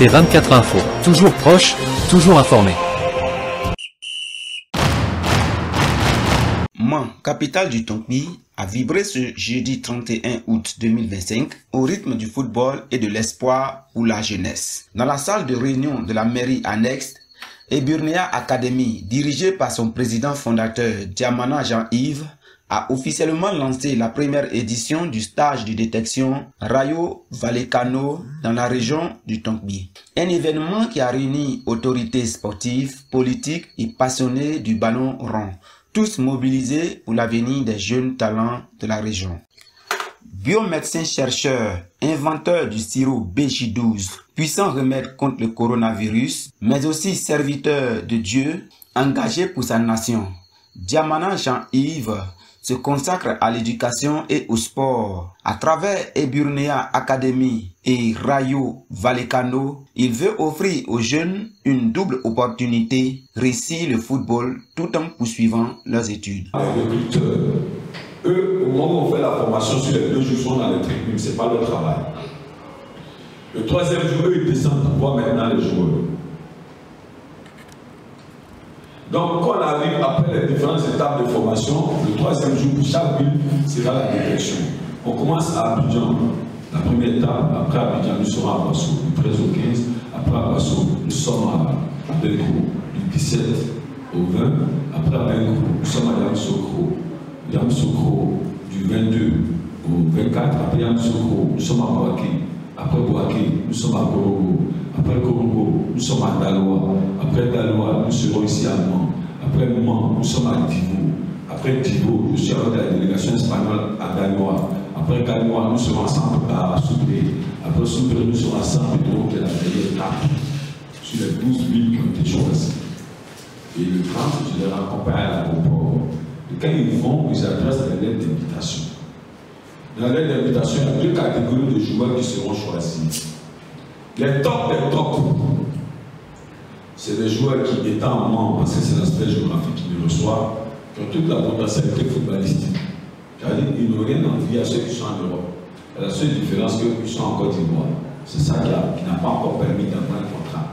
TT24 Info. Toujours proche, toujours informé. Mans, capitale du Tongbi, a vibré ce jeudi 31 août 2025 au rythme du football et de l'espoir pour la jeunesse. Dans la salle de réunion de la mairie annexe, Eburnéa Academy, dirigée par son président fondateur Diamana Jean-Yves, a officiellement lancé la première édition du stage de détection Rayo Vallecano dans la région du Tongbi. Un événement qui a réuni autorités sportives, politiques et passionnés du ballon rond, tous mobilisés pour l'avenir des jeunes talents de la région. Biomédecin-chercheur, inventeur du sirop BJ12, puissant remède contre le coronavirus, mais aussi serviteur de Dieu, engagé pour sa nation, Diamana Jean-Yves se consacre à l'éducation et au sport. À travers Eburnéa Academy et Rayo Vallecano, il veut offrir aux jeunes une double opportunité, réussir le football tout en poursuivant leurs études. Les recruteurs, eux, au moment où on fait la formation sur les 2 jours, ils sont dans les tribunes, ce n'est pas leur travail. Le 3e jour, eux, ils descendent pour voir maintenant les joueurs. Donc, quand on arrive après les différentes étapes de formation, le 3e jour, pour chaque ville, sera la détection. On commence à Abidjan, la première étape. Après Abidjan, nous sommes à Basso, du 13 au 15. Après à Basso, nous sommes à Benko, du 17 au 20. Après à Benko, nous sommes à Yamoussoukro. Yamoussoukro, du 22 au 24. Après Yamoussoukro, nous sommes à Boaké. Après Boaké, nous sommes à Korogo. Après Korogo, nous sommes à Daloa. Après Daloa, nous serons ici à Mans. Après Mans, nous sommes à Divo. Après Divo, je suis avec la délégation espagnole à Ganoa. Après Ganoa, nous serons ensemble à Soubré. Après Soubré, nous serons ensemble qui est la dernière étape sur les 12 villes qui ont été choisies. Et le 30, je les raccompagne à l'aéroport. Et quand ils vont, ils adressent des lettres d'invitation. Dans la lettre d'invitation, il y a 2 catégories de joueurs qui seront choisis. Les tops des tops, c'est des joueurs qui, étant en Mans, parce que c'est l'aspect géographique qui les reçoivent, qui ont toute la potentialité footballistique. C'est-à-dire qu'ils n'ont rien envie à ceux qui sont en Europe. La seule différence, c'est qu'ils sont en Côte d'Ivoire. C'est ça qui n'a pas encore permis d'avoir un contrat.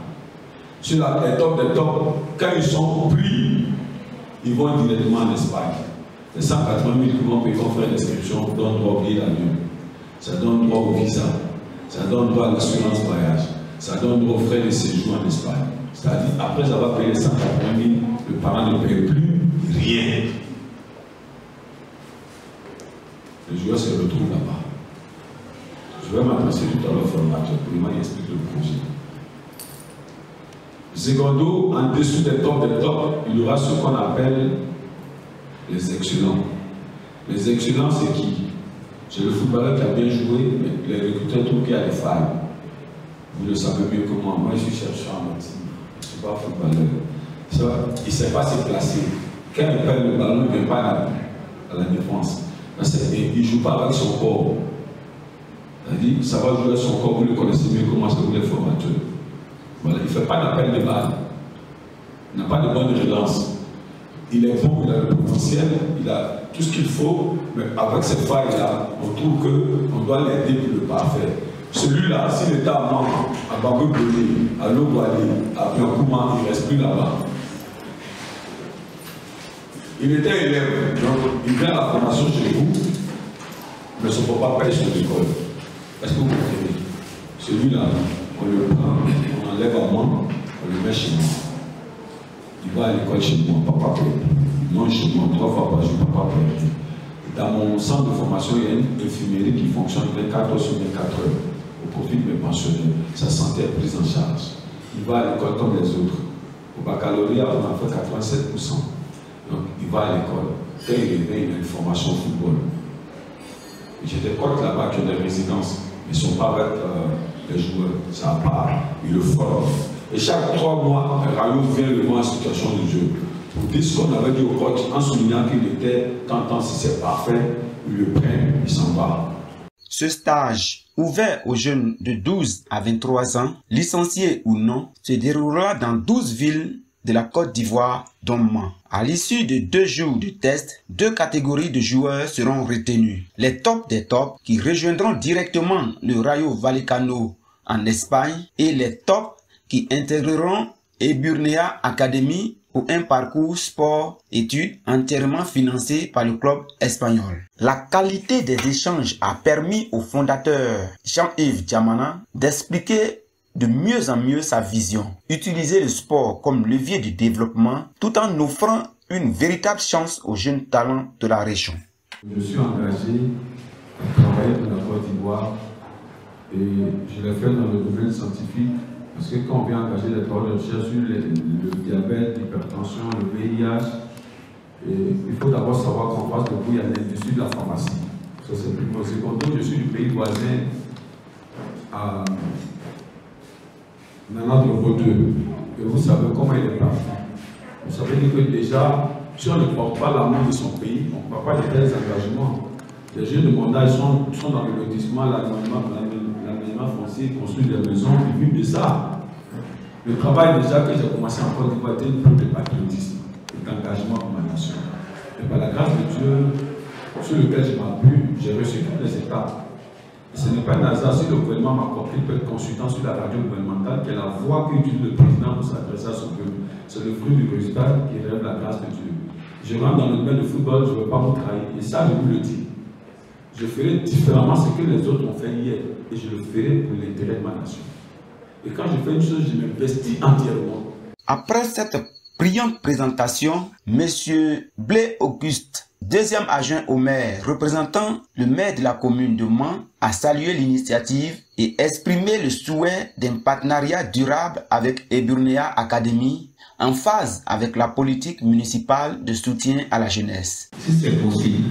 Sur les tops des tops, quand ils sont pris, ils vont directement en Espagne. Les 180 000 qui vont payer pour faire l'inscription donnent droit au billet d'avion. Ça donne droit au visa. Ça donne droit à l'assurance voyage. Ça donne droit aux frais de séjour en Espagne. C'est-à-dire, après avoir payé 180 000, le parent ne paye plus rien. Le joueur se retrouve là-bas. Je vais m'adresser tout à l'heure au formateur pour lui expliquer le projet. Secondo, en dessous des tops, il y aura ce qu'on appelle les excellents. Les excellents, c'est qui? C'est le footballeur qui a bien joué, mais les recruteurs trouvent qu'il y a des failles. Vous le savez mieux que moi. Moi, je suis chercheur en médecine. Je ne suis pas footballeur. Il ne sait pas se placer. Quand il perd le ballon, il ne vient pas à la défense. Il ne joue pas avec son corps. C'est-à-dire, ça va jouer avec son corps. Vous le connaissez mieux que moi, c'est vous les formateurs. Voilà, il ne fait pas d'appel de balle. Il n'a pas de bonne relance. Il est bon, il a le potentiel, il a tout ce qu'il faut, mais avec ces failles-là, on trouve qu'on doit l'aider pour le parfaire. Celui-là, s'il était à Mans, à Bangui, à Lobouali, à Biancouma, il ne reste plus là-bas. Il était élève, donc il vient à la formation chez vous, mais son papa paye sur l'école. Est-ce que vous comprenez? Celui-là, on le prend, on enlève à Mans, on le met chez moi. Il va à l'école chez moi, papa paye. Il mange chez moi 3 fois par jour, papa paye. Dans mon centre de formation, il y a une infirmerie qui fonctionne 24 heures sur 24 heures au profit de mes pensionnaires. Sa santé est prise en charge. Il va à l'école comme les autres. Au baccalauréat, on a fait 87%. Donc, il va à l'école. Quand il revient, il a une formation au football. J'ai des potes là-bas qui ont des résidences. Ils ne sont pas avec les joueurs. C'est à part. Ils le forment. Et chaque 3 mois, Rayo vient le voir en situation de jeu. Pour dire ce qu'on avait dit au coach, en soulignant qu'il était tentant, si c'est parfait, ils le prennent, ils s'en va. Ce stage, ouvert aux jeunes de 12 à 23 ans, licenciés ou non, se déroulera dans 12 villes de la Côte d'Ivoire, dont Mans. À l'issue de 2 jours de test, 2 catégories de joueurs seront retenues. Les tops des tops qui rejoindront directement le Rayo Vallecano en Espagne et les tops qui intégreront Eburnea Academy ou un parcours sport-études entièrement financé par le club espagnol. La qualité des échanges a permis au fondateur Jean-Yves Diamana d'expliquer de mieux en mieux sa vision, utiliser le sport comme levier de développement tout en offrant une véritable chance aux jeunes talents de la région. Je suis engagé à travailler pour la Côte d'Ivoire et je l'ai fait dans le domaine scientifique parce que quand on vient engager des travaux de recherche sur le diabète, l'hypertension, le VIH, il faut d'abord savoir qu'en face de vous, il y a l'industrie de la pharmacie. Ça c'est plus conséquent. Donc je suis du pays voisin à Nana de Vaudeux. Et vous savez comment il est parti. Vous savez que déjà, si on ne porte pas l'amour de son pays, on ne porte pas de tels engagements. Les jeunes de mon âge sont dans le lotissement, l'aménagement foncier, construisent des maisons, ils vivent de ça. Le travail déjà que j'ai commencé en Côte d'Ivoire était une preuve de patriotisme et d'engagement pour ma nation. Et par la grâce de Dieu, sur lequel je m'appuie, j'ai reçu toutes les étapes. Et ce n'est pas un hasard si le gouvernement m'a compris peut être consultant sur la radio gouvernementale, qui est la voix qu'utilise le président pour s'adresser à son peuple. C'est le fruit du résultat qui relève la grâce de Dieu. Je rentre dans le domaine de football, je ne veux pas vous trahir. Et ça, je vous le dis. Je ferai différemment ce que les autres ont fait hier. Et je le ferai pour l'intérêt de ma nation. Et quand je fais une chose, je m'investis entièrement. Après cette brillante présentation, M. Blé Auguste, deuxième adjoint au maire, représentant le maire de la commune de Mans, a salué l'initiative et exprimé le souhait d'un partenariat durable avec Eburnea Academy en phase avec la politique municipale de soutien à la jeunesse. Si c'est possible,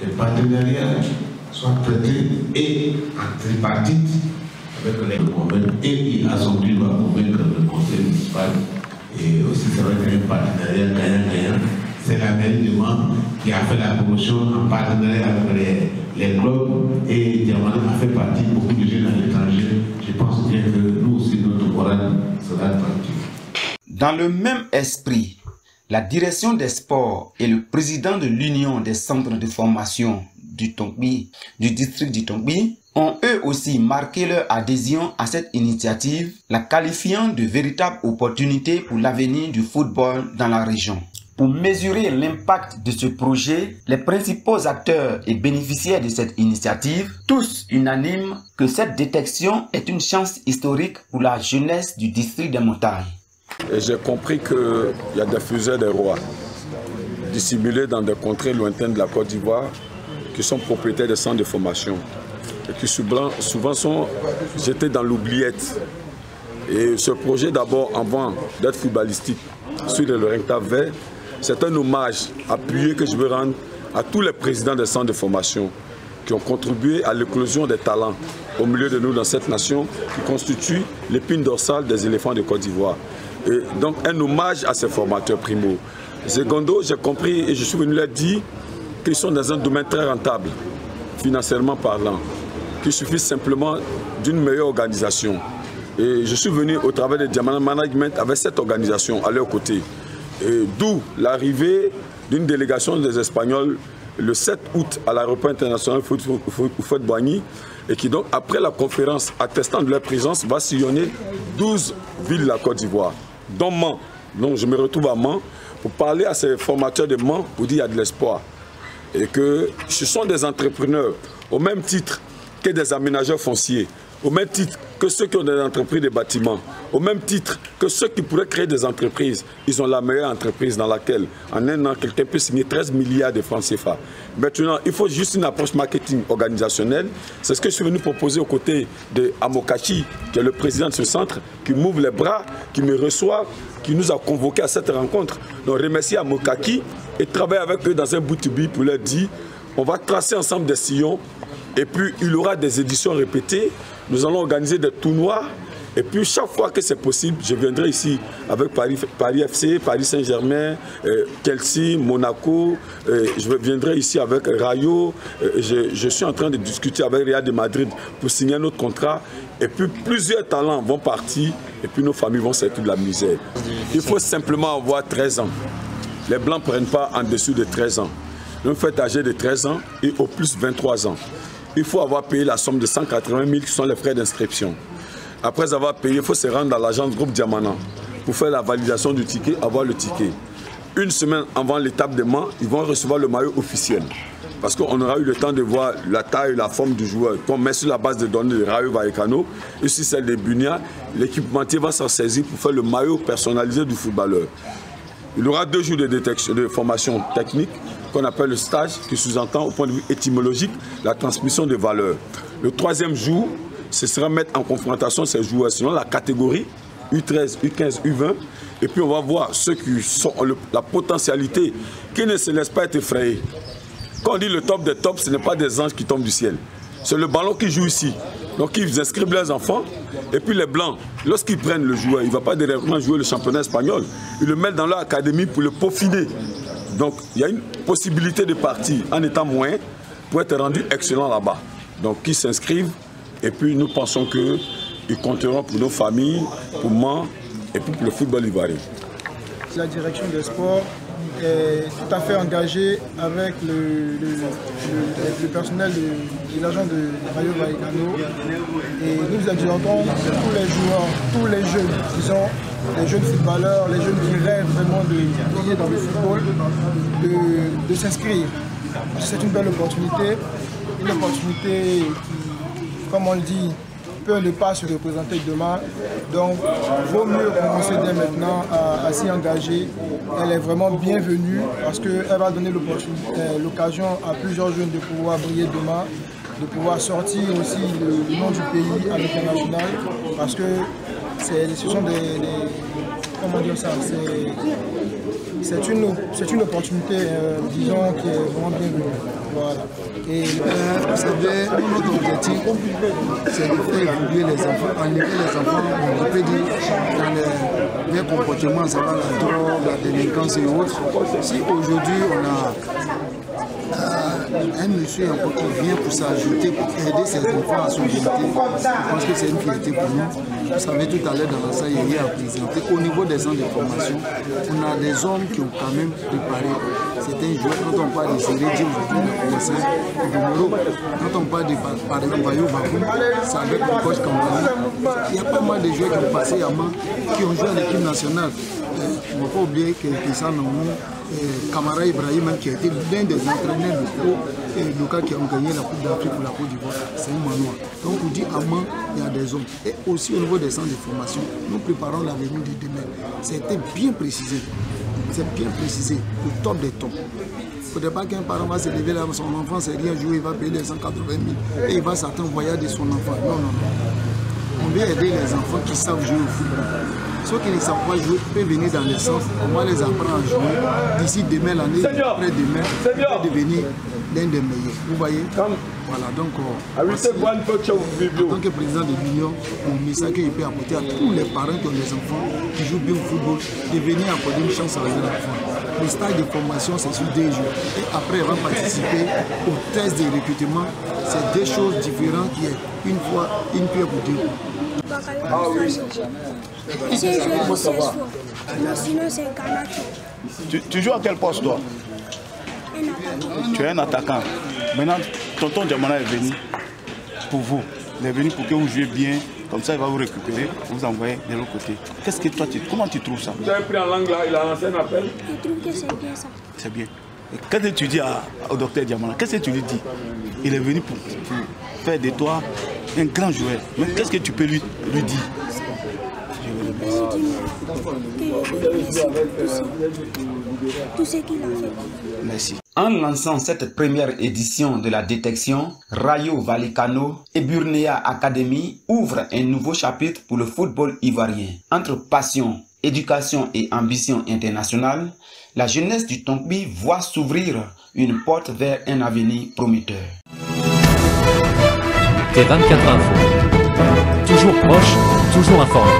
que le partenariat soit traité et en tripartite avec les communes et il a son but à convaincre le conseil municipal et aussi ça va être un partenariat gagnant-gagnant. C'est la mairie de Mans qui a fait la promotion en partenariat avec les clubs et Diamana a fait partie beaucoup de jeunes à l'étranger. Je pense bien que nous aussi notre morale sera attractive. Dans le même esprit, la direction des sports et le président de l'Union des centres de formation du Tongbi, du district du Tongbi, ont eux aussi marqué leur adhésion à cette initiative, la qualifiant de véritable opportunité pour l'avenir du football dans la région. Pour mesurer l'impact de ce projet, les principaux acteurs et bénéficiaires de cette initiative, tous unanimes que cette détection est une chance historique pour la jeunesse du district des montagnes. Et j'ai compris qu'il y a des fusées des rois dissimulés dans des contrées lointaines de la Côte d'Ivoire qui sont propriétaires des centres de formation et qui souvent sont jetés dans l'oubliette. Et ce projet d'abord, avant d'être footballistique, sur le rectangle vert, c'est un hommage appuyé que je veux rendre à tous les présidents des centres de formation qui ont contribué à l'éclosion des talents au milieu de nous dans cette nation qui constitue l'épine dorsale des éléphants de Côte d'Ivoire. Et donc un hommage à ces formateurs primo. Secondo, j'ai compris et je suis venu leur dire qu'ils sont dans un domaine très rentable, financièrement parlant, qu'il suffit simplement d'une meilleure organisation. Et je suis venu au travers de Diamana Management avec cette organisation à leur côté. D'où l'arrivée d'une délégation des Espagnols le 7 août à l'aéroport international Houphouët-Boigny et qui donc après la conférence attestant de leur présence va sillonner 12 villes de la Côte d'Ivoire, dont Mans. Donc je me retrouve à Mans pour parler à ces formateurs de Mans pour dire qu'il y a de l'espoir et que ce sont des entrepreneurs au même titre que des aménageurs fonciers, au même titre que ceux qui ont des entreprises de bâtiments, au même titre que ceux qui pourraient créer des entreprises. Ils ont la meilleure entreprise dans laquelle, en un an, quelqu'un peut signer 13 milliards de francs CFA. Maintenant, il faut juste une approche marketing organisationnelle. C'est ce que je suis venu proposer aux côtés de Amokachi, qui est le président de ce centre, qui m'ouvre les bras, qui me reçoit, qui nous a convoqués à cette rencontre. Donc, remercier Amokachi et travailler avec eux dans un B2B pour leur dire on va tracer ensemble des sillons et puis il y aura des éditions répétées. Nous allons organiser des tournois et puis chaque fois que c'est possible, je viendrai ici avec Paris FC, Paris Saint-Germain, Chelsea, Monaco, je viendrai ici avec Rayo, je suis en train de discuter avec Real de Madrid pour signer un autre contrat et puis plusieurs talents vont partir et puis nos familles vont sortir de la misère. Il faut simplement avoir 13 ans. Les Blancs ne prennent pas en dessous de 13 ans. Nous faites âgé de 13 ans et au plus 23 ans. il faut avoir payé la somme de 180 000 qui sont les frais d'inscription. Après avoir payé, il faut se rendre à l'agence Groupe Diamana pour faire la validation du ticket, avoir le ticket. Une semaine avant l'étape de Mans, ils vont recevoir le maillot officiel. Parce qu'on aura eu le temps de voir la taille et la forme du joueur. On met sur la base de données de Rayo Vallecano et sur celle de Bunia, l'équipementier va s'en saisir pour faire le maillot personnalisé du footballeur. Il y aura 2 jours de détection, de formation technique qu'on appelle le stage, qui sous-entend au point de vue étymologique la transmission de valeurs. Le 3e jour, ce sera mettre en confrontation ces joueurs selon la catégorie U13, U15, U20. Et puis on va voir ceux qui sont la potentialité, qui ne se laissent pas être effrayés. Quand on dit le top des tops, ce n'est pas des anges qui tombent du ciel. C'est le ballon qui joue ici. Donc ils inscrivent leurs enfants. Et puis les blancs, lorsqu'ils prennent le joueur, il ne va pas directement jouer le championnat espagnol. Ils le mettent dans leur académie pour le peaufiner. Donc il y a une possibilité de partir en étant moyen pour être rendu excellent là-bas. Donc ils s'inscrivent. Et puis nous pensons qu'ils compteront pour nos familles, pour Mans et puis pour le football ivoirien. La direction des sports est tout à fait engagée avec le personnel de l'agent de Rayo Vallecano. Et nous exhortons tous les joueurs, tous les jeunes, disons, les jeunes footballeurs, les jeunes qui rêvent vraiment de briller dans le football, de s'inscrire. C'est une belle opportunité qui, comme on le dit, peut ne pas se représenter demain. Donc, il vaut mieux commencer dès maintenant à s'y engager. Elle est vraiment bienvenue parce qu'elle va donner l'occasion à plusieurs jeunes de pouvoir briller demain, de pouvoir sortir aussi le nom du pays à l'international. Parce que ce sont comment dire ça, c'est une opportunité, disons, qui est vraiment bienvenue. Voilà. Et vous savez, notre objectif, c'est de faire évoluer les enfants, enlever les enfants, on peut dire, dans les comportements, ça va la drogue, la délinquance et autres. Si aujourd'hui on a un monsieur encore qui vient pour s'ajouter, pour aider ses enfants à s'orienter, je pense que c'est une fierté pour nous. Vous savez, tout à l'heure dans la salle, il y a présenté, au niveau des centres de formation, on a des hommes qui ont quand même préparé. Certains joueurs, quand on parle de Sérédi aujourd'hui, on a de Moro. Quand on parle de, par exemple, Bayo Bakou, c'est avec le coach Kamara. Il y a pas mal de joueurs qui ont passé à Mans, qui ont joué à l'équipe nationale. On ne va pas oublier que ça, Kamara Ibrahim, qui a été l'un des entraîneurs locaux qui ont gagné la Coupe d'Afrique pour la Côte d'Ivoire, c'est un manoir. Donc on dit à Mans, il y a des hommes. Et aussi au niveau des centres de formation, nous préparons l'avenir de demain. C'était bien précisé. C'est bien précisé, le top des tops. Il ne faudrait pas qu'un parent va se lever là, son enfant sait rien jouer, il va payer les 180 000 et il va s'attendre au voyage de son enfant. Non, non, non. On veut aider les enfants qui savent jouer au football. Ceux qui ne savent pas jouer peuvent venir dans les centres, on va les apprendre à jouer. D'ici demain, l'année après-demain, ils peuvent devenir l'un des meilleurs. Vous voyez? Voilà, donc, en tant que président de l'Union, mon message qu'il peut apporter à tous les parents qui ont des enfants qui jouent bien au football, de venir accorder une chance à leurs enfants. Le stage de formation, c'est sur 2 jours. Et après, il va participer au test de recrutement. C'est 2 choses différentes qui est une fois, une pierre pour 2 coups. Ah oui. J'ai joué 16 fois. Sinon, c'est Kanacho. Tu joues à quel poste, toi? Tu es un attaquant. Maintenant, tonton Diamana est venu pour vous. Il est venu pour que vous jouiez bien. Comme ça, il va vous récupérer, vous envoyer de l'autre côté. Qu'est-ce que toi, comment tu trouves ça? Tu as pris en langue là, il a lancé un appel. Je trouve que c'est bien ça. C'est bien. Et qu'est-ce que tu dis au docteur Diamana? Qu'est-ce que tu lui dis? Il est venu pour faire de toi un grand joueur. Mais qu'est-ce que tu peux lui dire? Tout ce qu'il a fait. Merci. En lançant cette première édition de la détection, Rayo Vallecano et Burnéa Academy ouvrent un nouveau chapitre pour le football ivoirien. Entre passion, éducation et ambition internationale, la jeunesse du Tonkbi voit s'ouvrir une porte vers un avenir prometteur. T24 Info. Toujours proche, toujours informé.